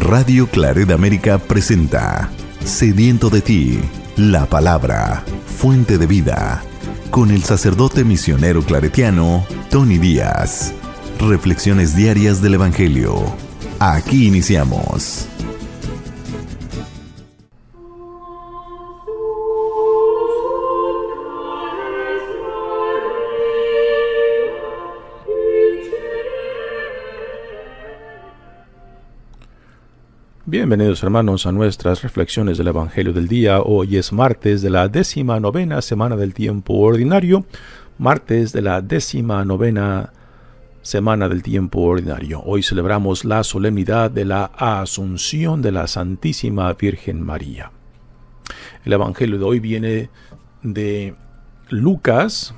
Radio Claret América presenta Sediento de ti, la palabra, fuente de vida, con el sacerdote misionero claretiano Tony Díaz. Reflexiones diarias del Evangelio. Aquí iniciamos. Bienvenidos hermanos a nuestras reflexiones del Evangelio del día. Hoy es martes de la 19ª semana del tiempo ordinario. Martes de la 19ª semana del tiempo ordinario. Hoy celebramos la solemnidad de la Asunción de la Santísima Virgen María. El Evangelio de hoy viene de Lucas,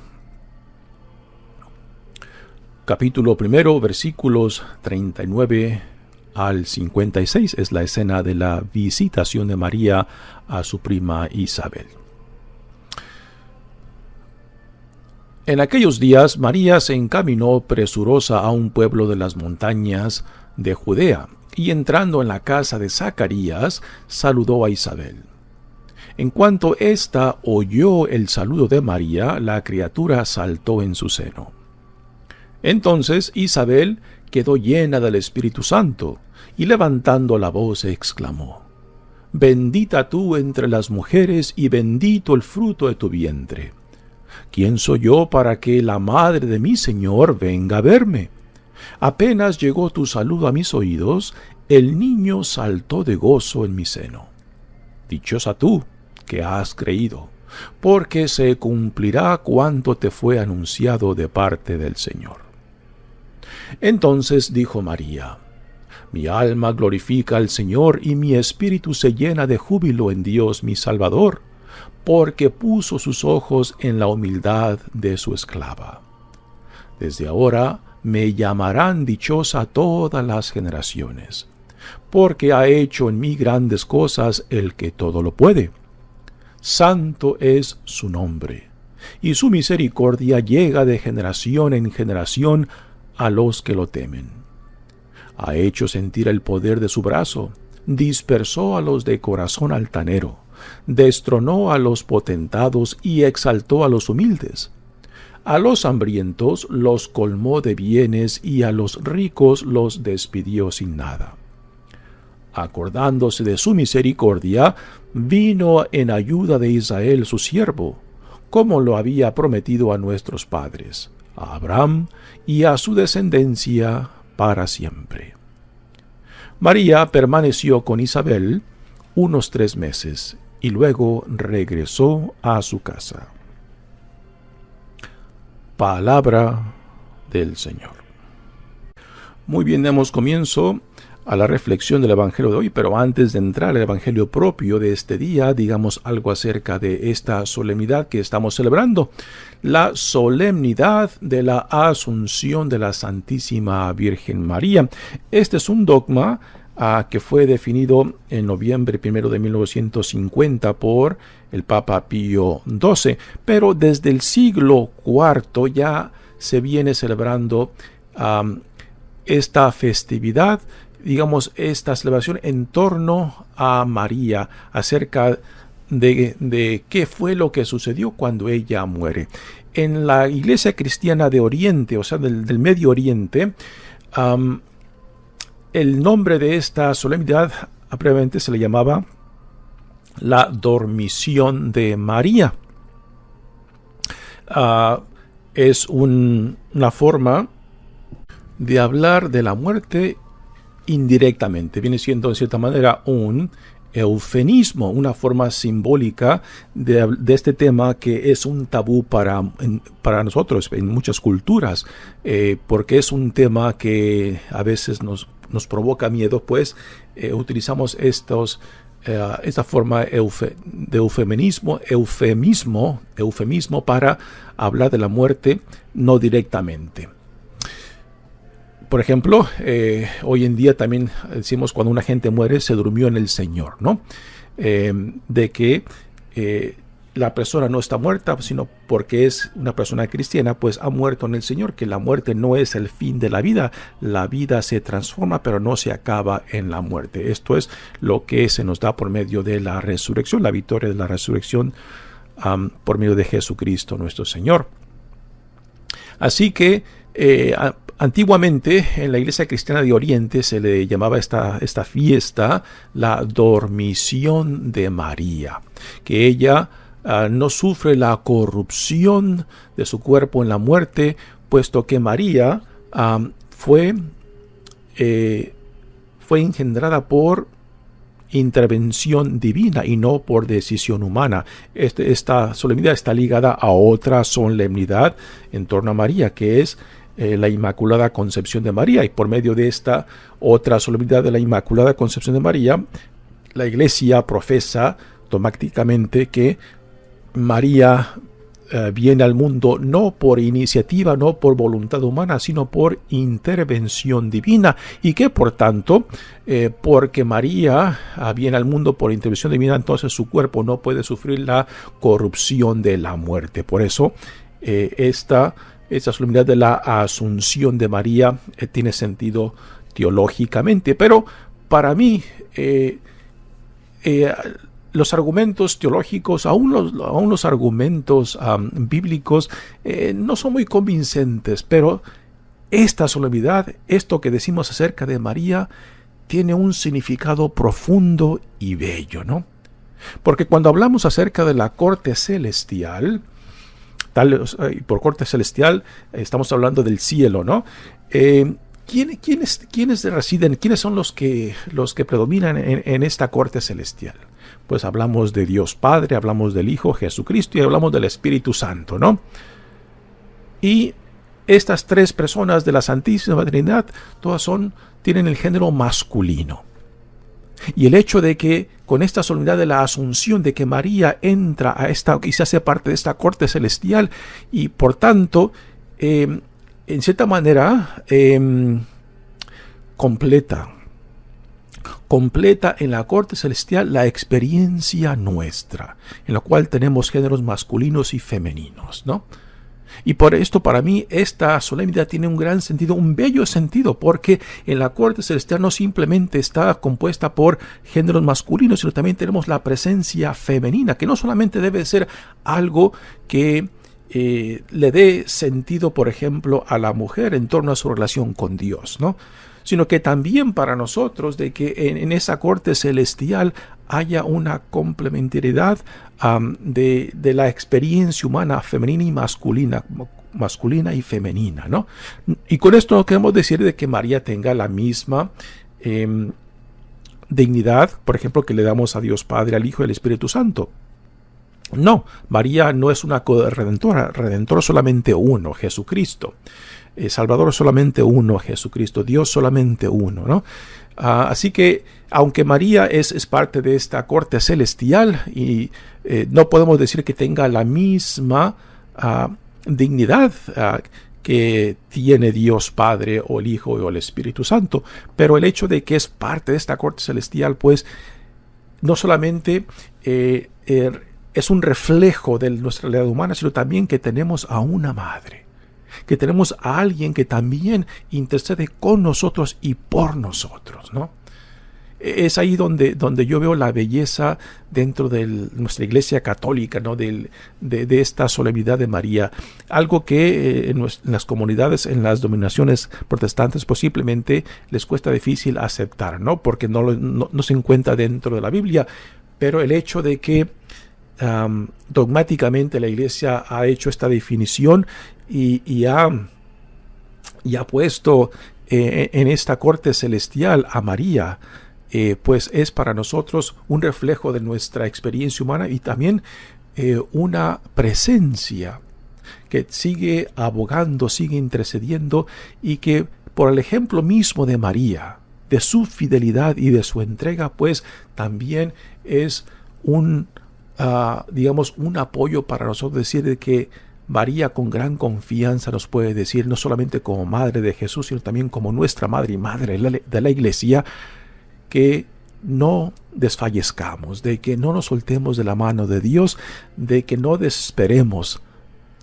capítulo 1, versículos 39 al 56. Es la escena de la visitación de María a su prima Isabel. En aquellos días María se encaminó presurosa a un pueblo de las montañas de Judea, y entrando en la casa de Zacarías, saludó a Isabel. En cuanto ésta oyó el saludo de María, la criatura saltó en su seno. Entonces Isabel quedó llena del Espíritu Santo, y levantando la voz exclamó: «Bendita tú entre las mujeres, y bendito el fruto de tu vientre. ¿Quién soy yo para que la madre de mi Señor venga a verme? Apenas llegó tu saludo a mis oídos, el niño saltó de gozo en mi seno. Dichosa tú que has creído, porque se cumplirá cuanto te fue anunciado de parte del Señor». Entonces dijo María: «Mi alma glorifica al Señor, y mi espíritu se llena de júbilo en Dios mi Salvador, porque puso sus ojos en la humildad de su esclava. Desde ahora me llamarán dichosa todas las generaciones, porque ha hecho en mí grandes cosas el que todo lo puede. Santo es su nombre, y su misericordia llega de generación en generación a los que lo temen. Ha hecho sentir el poder de su brazo, dispersó a los de corazón altanero, destronó a los potentados y exaltó a los humildes. A los hambrientos los colmó de bienes, y a los ricos los despidió sin nada. Acordándose de su misericordia, vino en ayuda de Israel su siervo, como lo había prometido a nuestros padres, a Abraham y a su descendencia para siempre». María permaneció con Isabel unos 3 meses, y luego regresó a su casa. Palabra del Señor. Muy bien, damos comienzo a la reflexión del Evangelio de hoy, pero antes de entrar al Evangelio propio de este día, digamos algo acerca de esta solemnidad que estamos celebrando, la solemnidad de la Asunción de la Santísima Virgen María. Este es un dogma que fue definido en noviembre 1 de 1950 por el Papa Pío XII, pero desde el siglo IV ya se viene celebrando esta festividad, digamos, esta celebración en torno a María, acerca de qué fue lo que sucedió cuando ella muere. En la Iglesia cristiana de Oriente, o sea, del Medio Oriente, el nombre de esta solemnidad previamente se le llamaba la Dormición de María. Es una forma de hablar de la muerte indirectamente. Viene siendo en cierta manera un eufemismo, una forma simbólica de este tema que es un tabú para nosotros en muchas culturas, porque es un tema que a veces nos provoca miedo, pues utilizamos esta forma de eufemismo para hablar de la muerte no directamente. Por ejemplo, hoy en día también decimos cuando una gente muere se durmió en el Señor, ¿no? De que la persona no está muerta, sino porque es una persona cristiana, pues ha muerto en el Señor, que la muerte no es el fin de la vida se transforma, pero no se acaba en la muerte. Esto es lo que se nos da por medio de la resurrección, la victoria de la resurrección por medio de Jesucristo nuestro Señor. Así que antiguamente en la Iglesia Cristiana de Oriente se le llamaba esta fiesta la dormición de María, que ella no sufre la corrupción de su cuerpo en la muerte, puesto que María fue engendrada por intervención divina y no por decisión humana. Esta solemnidad está ligada a otra solemnidad en torno a María, que es la Inmaculada Concepción de María, y por medio de esta otra solemnidad de la Inmaculada Concepción de María, la Iglesia profesa dogmáticamente que María viene al mundo no por iniciativa, no por voluntad humana, sino por intervención divina, y que por tanto, porque María viene al mundo por intervención divina, entonces su cuerpo no puede sufrir la corrupción de la muerte. Por eso esta solemnidad de la Asunción de María tiene sentido teológicamente, pero para mí los argumentos teológicos, aún los argumentos bíblicos no son muy convincentes, pero esta solemnidad, esto que decimos acerca de María, tiene un significado profundo y bello, ¿no? Porque cuando hablamos acerca de la corte celestial, por corte celestial estamos hablando del cielo, ¿no? ¿Quiénes residen? ¿Quiénes son los que predominan en esta corte celestial? Pues hablamos de Dios Padre, hablamos del Hijo Jesucristo y hablamos del Espíritu Santo, ¿no? Y estas tres personas de la Santísima Trinidad, todas tienen el género masculino. Y el hecho de que con esta solemnidad de la Asunción, de que María entra y se hace parte de esta corte celestial, y por tanto, en cierta manera, completa en la corte celestial la experiencia nuestra, en la cual tenemos géneros masculinos y femeninos, ¿no? Y por esto, para mí, esta solemnidad tiene un gran sentido, un bello sentido, porque en la corte celestial no simplemente está compuesta por géneros masculinos, sino también tenemos la presencia femenina, que no solamente debe ser algo que le dé sentido, por ejemplo, a la mujer en torno a su relación con Dios, ¿no? Sino que también para nosotros, de que en esa corte celestial haya una complementariedad de la experiencia humana femenina y masculina y femenina, ¿no? Y con esto no queremos decir de que María tenga la misma dignidad, por ejemplo, que le damos a Dios Padre, al Hijo y al Espíritu Santo. No, María no es una redentor solamente uno, Jesucristo. Salvador solamente uno, Jesucristo, Dios solamente uno, ¿no? Así que, aunque María es parte de esta corte celestial, y no podemos decir que tenga la misma dignidad que tiene Dios Padre o el Hijo o el Espíritu Santo, pero el hecho de que es parte de esta corte celestial, pues, no solamente es un reflejo de nuestra realidad humana, sino también que tenemos a una madre, que tenemos a alguien que también intercede con nosotros y por nosotros, ¿no? Es ahí donde yo veo la belleza dentro de nuestra Iglesia Católica, ¿no? de esta solemnidad de María. Algo que en las comunidades, en las denominaciones protestantes, posiblemente les cuesta difícil aceptar, ¿no? Porque no se encuentra dentro de la Biblia. Pero el hecho de que dogmáticamente la Iglesia ha hecho esta definición y ha puesto en esta corte celestial a María, pues es para nosotros un reflejo de nuestra experiencia humana y también una presencia que sigue abogando, sigue intercediendo, y que por el ejemplo mismo de María, de su fidelidad y de su entrega, pues también es un apoyo para nosotros, decir de que María con gran confianza nos puede decir, no solamente como madre de Jesús, sino también como nuestra madre y madre de la Iglesia, que no desfallezcamos, de que no nos soltemos de la mano de Dios, de que no desesperemos,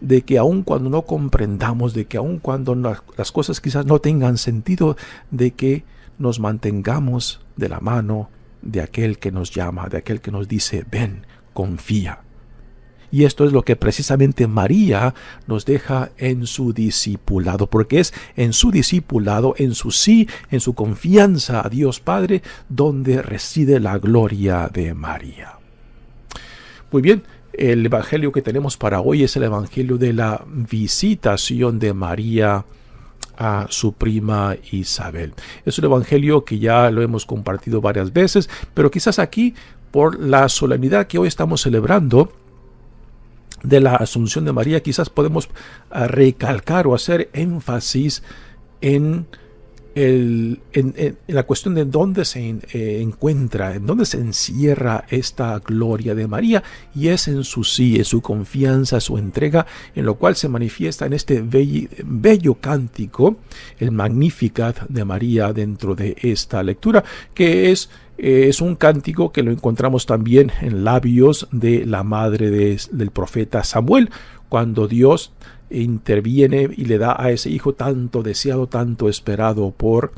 de que aun cuando no comprendamos, de que aun cuando las cosas quizás no tengan sentido, de que nos mantengamos de la mano de aquel que nos llama, de aquel que nos dice, ven, confía. Y esto es lo que precisamente María nos deja en su discipulado, porque es en su discipulado, en su sí, en su confianza a Dios Padre, donde reside la gloria de María. Muy bien, el evangelio que tenemos para hoy es el evangelio de la visitación de María a su prima Isabel. Es un evangelio que ya lo hemos compartido varias veces, pero quizás aquí, por la solemnidad que hoy estamos celebrando, de la Asunción de María, quizás podemos recalcar o hacer énfasis en la cuestión de dónde se encuentra, en dónde se encierra esta gloria de María, y es en su sí, en su confianza, su entrega, en lo cual se manifiesta en este bello cántico, el Magnificat de María, dentro de esta lectura, que es un cántico que lo encontramos también en labios de la madre del profeta Samuel, cuando Dios interviene y le da a ese hijo tanto deseado, tanto esperado por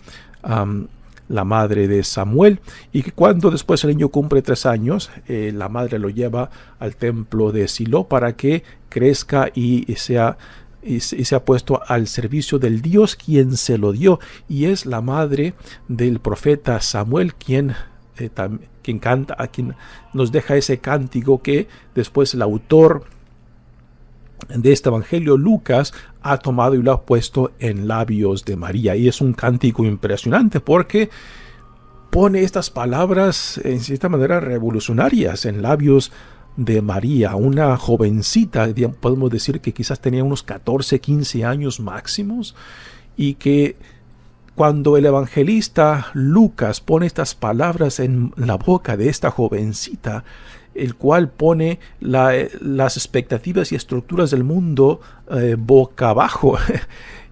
la madre de Samuel, y que cuando después el niño cumple 3 años, la madre lo lleva al templo de Silo para que crezca y sea puesto al servicio del Dios quien se lo dio, y es la madre del profeta Samuel quien canta, a quien nos deja ese cántico que después el autor de este evangelio, Lucas, ha tomado y lo ha puesto en labios de María. Y es un cántico impresionante porque pone estas palabras en cierta manera revolucionarias en labios de María, una jovencita, podemos decir que quizás tenía unos 14, 15 años máximos, y que cuando el evangelista Lucas pone estas palabras en la boca de esta jovencita, el cual pone las expectativas y estructuras del mundo boca abajo,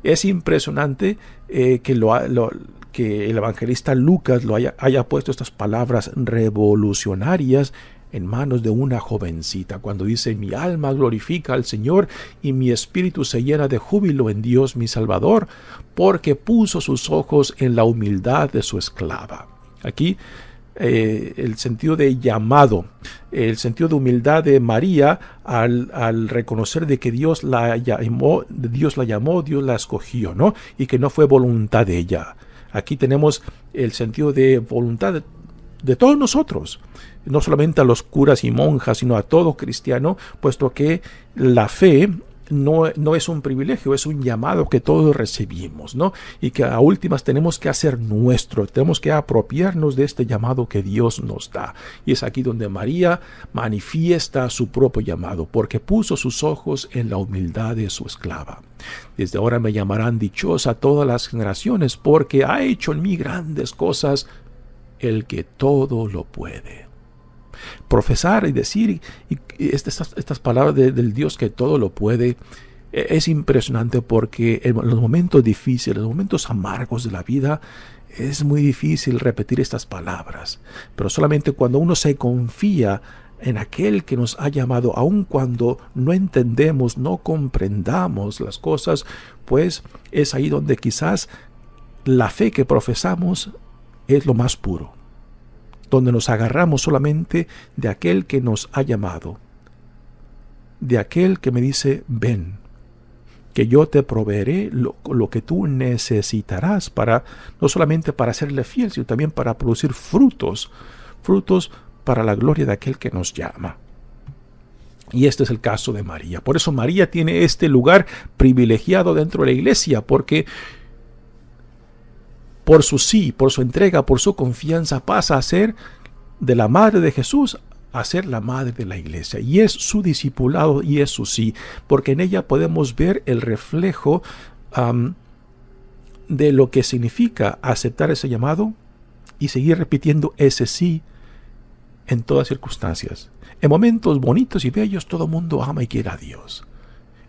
es impresionante que el evangelista Lucas haya puesto estas palabras revolucionarias en manos de una jovencita, cuando dice: mi alma glorifica al Señor y mi espíritu se llena de júbilo en Dios mi Salvador, porque puso sus ojos en la humildad de su esclava. Aquí el sentido de llamado, el sentido de humildad de María al reconocer de que Dios la llamó, Dios la escogió, ¿no? Y que no fue voluntad de ella. Aquí tenemos el sentido de voluntad de todos nosotros, no solamente a los curas y monjas, sino a todo cristiano, puesto que la fe no es un privilegio, es un llamado que todos recibimos, ¿no? Y que a últimas tenemos que hacer nuestro, tenemos que apropiarnos de este llamado que Dios nos da. Y es aquí donde María manifiesta su propio llamado, porque puso sus ojos en la humildad de su esclava. Desde ahora me llamarán dichosa todas las generaciones, porque ha hecho en mí grandes cosas el que todo lo puede. Profesar y decir estas palabras del Dios que todo lo puede es impresionante, porque en los momentos difíciles, en los momentos amargos de la vida, es muy difícil repetir estas palabras, pero solamente cuando uno se confía en aquel que nos ha llamado, aun cuando no entendemos, no comprendamos las cosas, pues es ahí donde quizás la fe que profesamos es lo más puro, donde nos agarramos solamente de aquel que nos ha llamado, de aquel que me dice: ven, que yo te proveeré lo que tú necesitarás, no solamente para serle fiel, sino también para producir frutos para la gloria de aquel que nos llama. Y este es el caso de María. Por eso María tiene este lugar privilegiado dentro de la iglesia, porque por su sí, por su entrega, por su confianza, pasa a ser de la madre de Jesús a ser la madre de la iglesia. Y es su discipulado y es su sí, porque en ella podemos ver el reflejo de lo que significa aceptar ese llamado y seguir repitiendo ese sí en todas circunstancias. En momentos bonitos y bellos todo el mundo ama y quiere a Dios.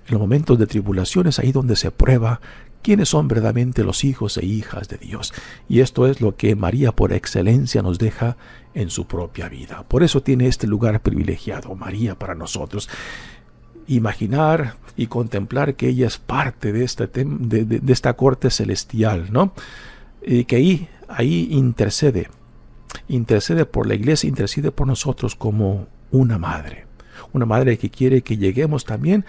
En los momentos de tribulación es ahí donde se prueba quiénes son verdaderamente los hijos e hijas de Dios. Y esto es lo que María por excelencia nos deja en su propia vida. Por eso tiene este lugar privilegiado, María, para nosotros. Imaginar y contemplar que ella es parte de esta corte celestial, ¿no? Y que ahí intercede por la iglesia, intercede por nosotros como una madre que quiere que lleguemos también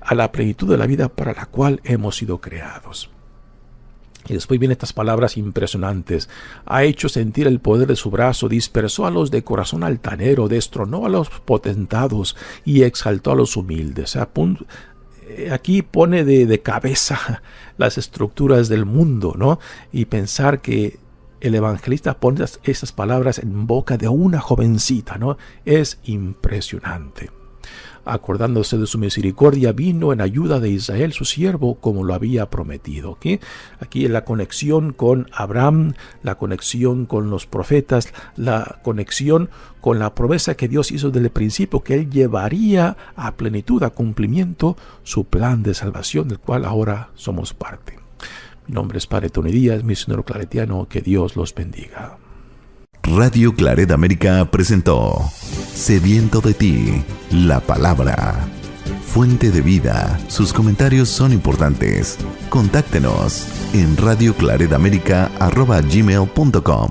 a la plenitud de la vida para la cual hemos sido creados. Y después vienen estas palabras impresionantes. Ha hecho sentir el poder de su brazo, dispersó a los de corazón altanero, destronó a los potentados y exaltó a los humildes. Aquí pone de cabeza las estructuras del mundo, ¿no? Y pensar que el evangelista pone esas palabras en boca de una jovencita, ¿no? Es impresionante. Acordándose de su misericordia, vino en ayuda de Israel, su siervo, como lo había prometido. ¿Okay? Aquí la conexión con Abraham, la conexión con los profetas, la conexión con la promesa que Dios hizo desde el principio, que Él llevaría a plenitud, a cumplimiento, su plan de salvación, del cual ahora somos parte. Mi nombre es Padre Tony Díaz, misionero claretiano. Que Dios los bendiga. Radio Claret América presentó Sediento de ti, la palabra. Fuente de vida. Sus comentarios son importantes. Contáctenos en radioclaretamerica@gmail.com.